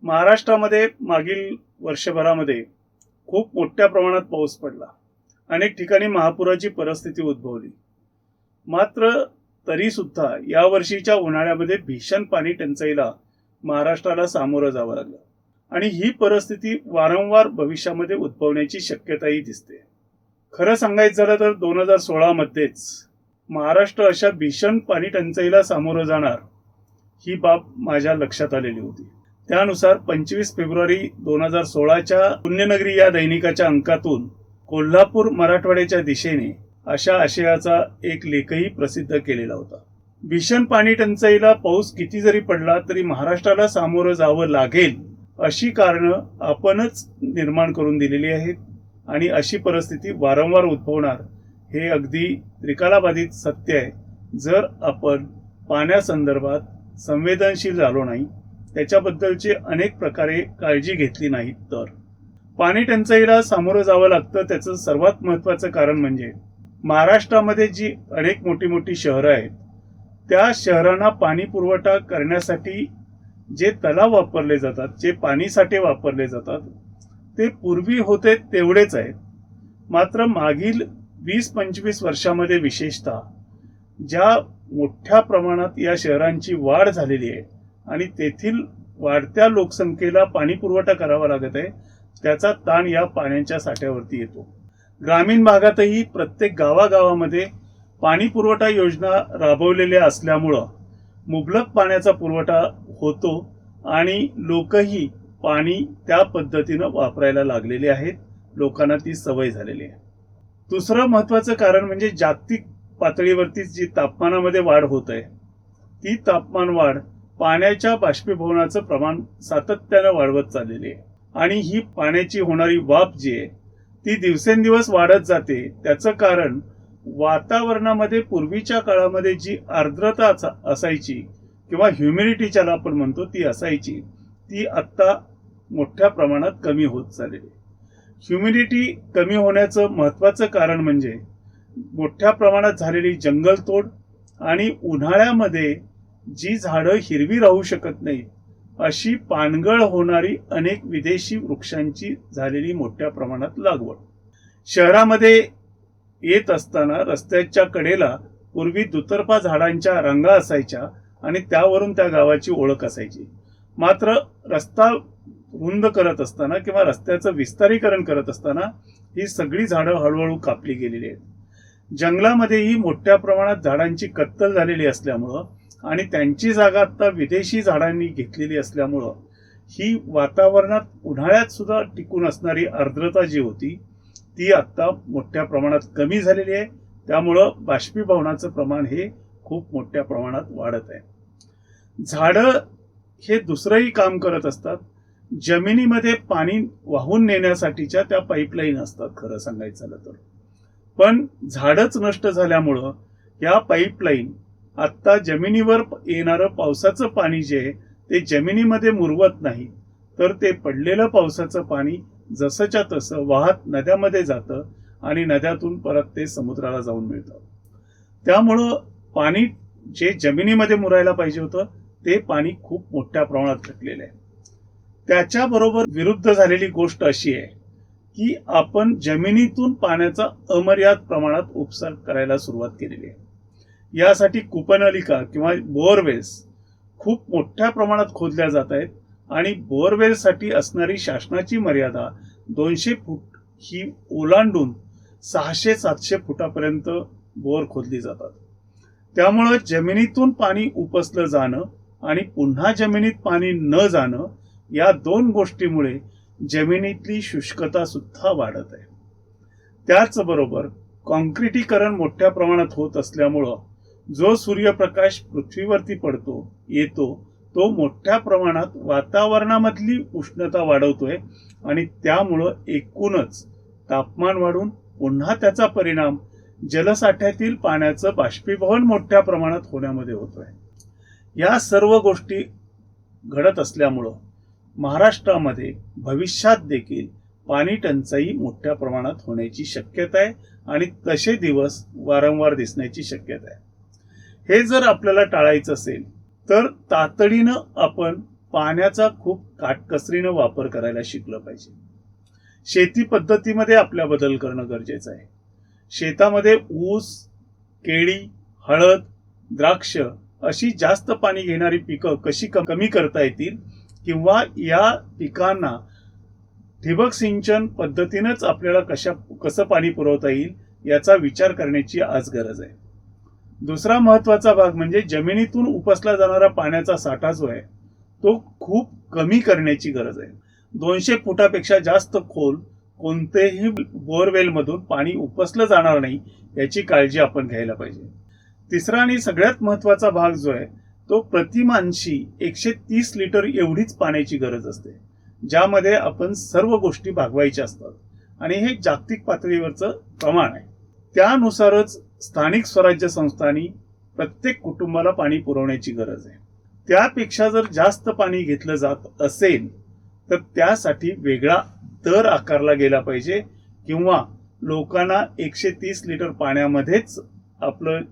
महाराष्ट्रामध्ये मागील वर्षभरामध्ये खूप मोठ्या प्रमाणात पाऊस पडला. अनेक ठिकाणी महापुराची परिस्थिती उद्भवली. मात्र तरी सुद्धा या वर्षीच्या उन्हाळ्यामध्ये भीषण पाणी टंचाईला महाराष्ट्राला सामोरं जावं लागलं आणि ही परिस्थिती वारंवार भविष्यामध्ये उद्भवण्याची शक्यताही दिसते. खरं सांगायचं झालं तर 2016 मध्येच महाराष्ट्र अशा भीषण पाणी टंचाईला सामोरं जाणार ही बाब माझ्या लक्षात आलेली होती. त्यानुसार 25 फेब्रुवारी 2016च्या पुण्यनगरी या दैनिकाच्या अंकातून कोल्हापूर मराठवाड्याच्या दिशेने अशा आशयाचा एक लेखही प्रसिद्ध केलेला होता. भीषण पाणी टंचाईला पाऊस किती जरी पडला तरी महाराष्ट्राला सामोरं जावं लागेल अशी कारणं आपणच निर्माण करून दिलेली आहेत आणि अशी परिस्थिती वारंवार उद्भवणार हे अगदी त्रिकालाबाधित सत्य आहे. जर आपण पाण्यासंदर्भात संवेदनशील झालो नाही, त्याच्याबद्दलची अनेक प्रकारे काळजी घेतली नाही तर पाणी टंचाईला सामोरं जावं लागतं. त्याचं सर्वात महत्त्वाचं कारण म्हणजे महाराष्ट्रामध्ये जी अनेक मोठी मोठी शहरं आहेत त्या शहरांना पाणी पुरवठा करण्यासाठी जे तलाव वापरले जातात, जे पाणीसाठे वापरले जातात ते पूर्वी होते तेवढेच आहेत. मात्र मागील 20-25 वर्षामध्ये विशेषतः ज्या मोठ्या प्रमाणात या शहरांची वाढ झालेली आहे आणि तेथील वाढत्या लोकसंख्येला पाणी पुरवठा करावा लागत आहे, त्याचा ताण या पाण्याच्या साठ्यावरती येतो. ग्रामीण भागातही प्रत्येक गावागावामध्ये पाणी पुरवठा योजना राबवलेल्या असल्यामुळं मुबलक पाण्याचा पुरवठा होतो आणि लोकही पाणी त्या पद्धतीनं वापरायला लागलेले आहेत. लोकांना ती सवय झालेली आहे. दुसरं महत्त्वाचं कारण म्हणजे जागतिक पातळीवरती जी तापमानामध्ये वाढ होत आहे ती तापमान वाढ पाण्याच्या बाष्पीभवनाचं प्रमाण सातत्यानं वाढवत चाललेली आहे आणि ही पाण्याची होणारी वाफ जी आहे ती दिवसेंदिवस वाढत जाते. त्याचं कारण वातावरणामध्ये पूर्वीच्या काळामध्ये जी आर्द्रता असायची किंवा ह्युमिडिटी ज्याला आपण म्हणतो ती असायची, ती आत्ता मोठ्या प्रमाणात कमी होत चाललेली. ह्युमिडिटी कमी होण्याचं महत्त्वाचं कारण म्हणजे मोठ्या प्रमाणात झालेली जंगलतोड आणि उन्हाळ्यामध्ये जी झाडं हिरवी राहू शकत नाहीत अशी पानगळ होणारी अनेक विदेशी वृक्षांची झालेली मोठ्या प्रमाणात लागवड. शहरामध्ये येत असताना रस्त्याच्या कडेला पूर्वी दुतर्फा झाडांच्या रांगा असायच्या आणि त्यावरून त्या गावाची ओळख असायची. मात्र रस्ता रुंद करत असताना किंवा रस्त्याचं विस्तारीकरण करत असताना ही सगळी झाडं हळूहळू कापली गेलेली आहेत. जंगलामध्येही मोठ्या प्रमाणात झाडांची कत्तल झालेली असल्यामुळं आणि त्यांची जागा आता विदेशी झाडांनी घेतलेली असल्यामुळं ही वातावरणात उन्हाळ्यात सुद्धा टिकून असणारी आर्द्रता जी होती ती आता मोठ्या प्रमाणात कमी झालेली आहे. त्यामुळं बाष्पीभवनाचं प्रमाण हे खूप मोठ्या प्रमाणात वाढत आहे. झाडं हे दुसरंही काम करत असतात. जमिनीमध्ये पाणी वाहून नेण्यासाठीच्या त्या पाईपलाईन असतात खरं सांगायचं झालं तर. पण झाडच नष्ट झाल्यामुळं या पाईपलाईन आत्ता जमिनीवर येणारं पावसाचं पाणी जे आहे ते जमिनीमध्ये मुरवत नाही, तर ते पडलेलं पावसाचं पाणी जसंच्या तसं वाहत नद्यामध्ये जातं आणि नद्यातून परत ते समुद्राला जाऊन मिळतं. त्यामुळं पाणी जे जमिनीमध्ये मुरायला पाहिजे होतं ते पाणी खूप मोठ्या प्रमाणात घटलेलं आहे. त्याच्याबरोबर विरुद्ध झालेली गोष्ट अशी आहे की आपण जमिनीतून पाण्याचा अमर्याद प्रमाणात उपसा करायला सुरुवात केलेली आहे. यासाठी कूपनलिका किंवा बोअरवेल्स खूप मोठ्या प्रमाणात खोदल्या जात आहेत आणि बोअरवेलसाठी असणारी शासनाची मर्यादा 200 फूट ही ओलांडून 600-700 फुटापर्यंत बोअर खोदली जातात. त्यामुळं जमिनीतून पाणी उपसलं जाणं आणि पुन्हा जमिनीत पाणी न जाणं या दोन गोष्टीमुळे जमिनीतली शुष्कता सुद्धा वाढत आहे. त्याचबरोबर कॉन्क्रिटीकरण मोठ्या प्रमाणात होत असल्यामुळं जो सूर्यप्रकाश पृथ्वीवरती येतो तो मोठ्या प्रमाणात वातावरणामधली उष्णता वाढवतोय आणि त्यामुळं एकूणच तापमान वाढून पुन्हा त्याचा परिणाम जलसाठ्यातील पाण्याचं बाष्पीभवन मोठ्या प्रमाणात होण्यामध्ये होतोय. या सर्व गोष्टी घडत असल्यामुळं महाराष्ट्रामध्ये भविष्यात देखील पाणी टंचाई मोठ्या प्रमाणात होण्याची शक्यता आहे आणि तसे दिवस वारंवार दिसण्याची शक्यता आहे. हे जर आपल्याला टाळायचं असेल तर तातडीनं आपण पाण्याचा खूप काटकसरीनं वापर करायला शिकलं पाहिजे. शेती पद्धतीमध्ये आपल्या बदल करणं गरजेचं आहे. शेतामध्ये ऊस, केळी, हळद, द्राक्ष अशी जास्त पाणी घेणारी पिकं कशी कमी करता येतील किंवा या पिकांना ठिबक सिंचन पद्धतीनेच आपल्याला कसं पाणी पुरवता येईल याचा विचार करण्याची आज गरज आहे. दुसरा महत्वाचा भाग म्हणजे जमिनीतून उपसला जाणारा पाण्याचा साठा जो आहे तो खूप कमी करण्याची गरज आहे. 200 फुटापेक्षा जास्त खोल कोणतेही बोअरवेल मधून पाणी उपसलं जाणार नाही याची काळजी आपण घ्यायला पाहिजे. तिसरा आणि सगळ्यात महत्वाचा भाग जो आहे तो प्रतिमानशी 130 लिटर एवढीच पाण्याची गरज असते, ज्यामध्ये आपण सर्व गोष्टी भागवायच्या असतात आणि हे जागतिक पातळीवरचं प्रमाण आहे. त्यानुसारच स्थानिक स्वराज्य संस्थांनी प्रत्येक कुटुंबाला पाणी पुरवण्याची गरज आहे. त्यापेक्षा जर जास्त पाणी घेतलं जात असेल तर त्यासाठी वेगळा दर आकारला गेला पाहिजे किंवा लोकांना 130 लिटर पाण्यामध्येच आपलं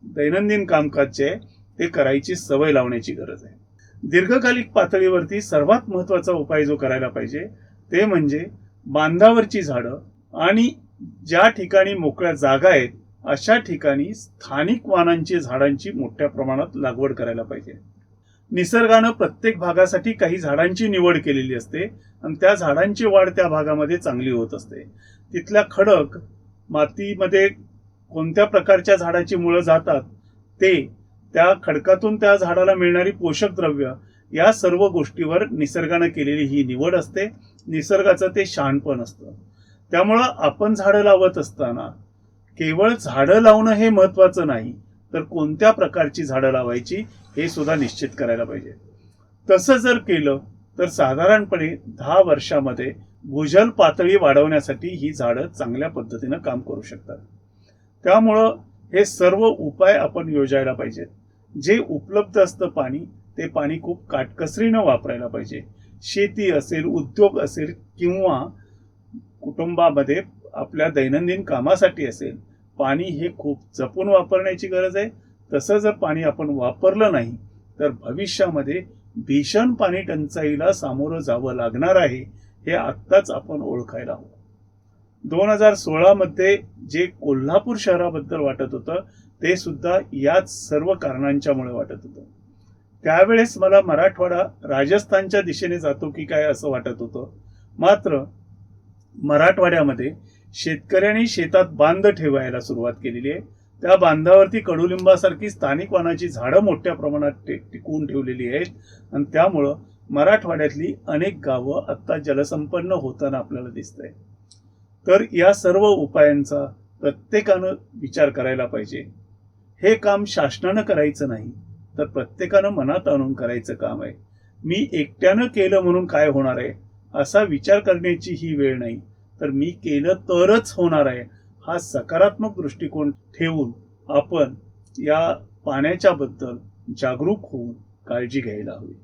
दैनंदिन कामकाज जे आहे ते करायची सवय लावण्याची गरज आहे. दीर्घकालिक पातळीवरती सर्वात महत्वाचा उपाय जो करायला पाहिजे ते म्हणजे बांधावरची झाडं आणि ज्या ठिकाणी मोकळ्या जागा आहेत अशा ठिकाणी स्थानिक वानांची झाडांची मोठ्या प्रमाणात लागवड करायला पाहिजे. निसर्गानं प्रत्येक भागासाठी काही झाडांची निवड केलेली असते आणि त्या झाडांची वाढ त्या भागामध्ये चांगली होत असते. तिथल्या खडक मातीमध्ये कोणत्या प्रकारच्या झाडाची मुळं जातात ते, त्या खडकातून त्या झाडाला मिळणारी पोषक द्रव्य या सर्व गोष्टीवर निसर्गानं केलेली ही निवड असते. निसर्गाचं ते शहाणपण असतं. त्यामुळं आपण झाडं लावत असताना केवळ झाडं लावणं हे महत्वाचं नाही तर कोणत्या प्रकारची झाडं लावायची हे सुद्धा निश्चित करायला पाहिजे. तसं जर केलं तर साधारणपणे 10 वर्षामध्ये भूजल पातळी वाढवण्यासाठी ही झाडं चांगल्या पद्धतीनं काम करू शकतात. त्यामुळं हे सर्व उपाय आपण योजायला पाहिजेत. जे उपलब्ध असतं पाणी ते पाणी खूप काटकसरीनं वापरायला पाहिजे. शेती असेल, उद्योग असेल किंवा कुटुंबामध्ये आपल्या दैनंदिन कामासाठी असेल, पाणी हे खूप जपून वापरण्याची गरज आहे. तसं जर पाणी आपण वापरलं नाही तर भविष्यामध्ये भीषण पाणी टंचाईला सामोरं जावं लागणार आहे हे आत्ताच आपण ओळखायला हवं. 2016 मध्ये जे कोल्हापूर शहराबद्दल वाटत होतं ते सुद्धा याच सर्व कारणांच्यामुळे वाटत होतं. त्यावेळेस मला मराठवाडा राजस्थानच्या दिशेने जातो की काय असं वाटत होतं. मात्र मराठवाड्यामध्ये शेतकऱ्यांनी शेतात बांध ठेवायला सुरुवात केलेली आहे. त्या बांधावरती कडुलिंबासारखी स्थानिक वानाची झाडं मोठ्या प्रमाणात टिकवून ठेवलेली आहेत आणि त्यामुळं मराठवाड्यातली अनेक गावं आता जलसंपन्न होताना आपल्याला दिसतंय. तर या सर्व उपायांचा प्रत्येकानं विचार करायला पाहिजे. हे काम शासनानं करायचं नाही तर प्रत्येकानं मनात आणून करायचं काम आहे. मी एकट्यानं केलं म्हणून काय होणार आहे असा विचार करण्याची ही वेळ नाही, तर मी केलं तरच होणार आहे हा सकारात्मक दृष्टिकोन ठेवून आपण या पाण्याच्या बद्दल जागरूक होऊन काळजी घ्यायला हवी.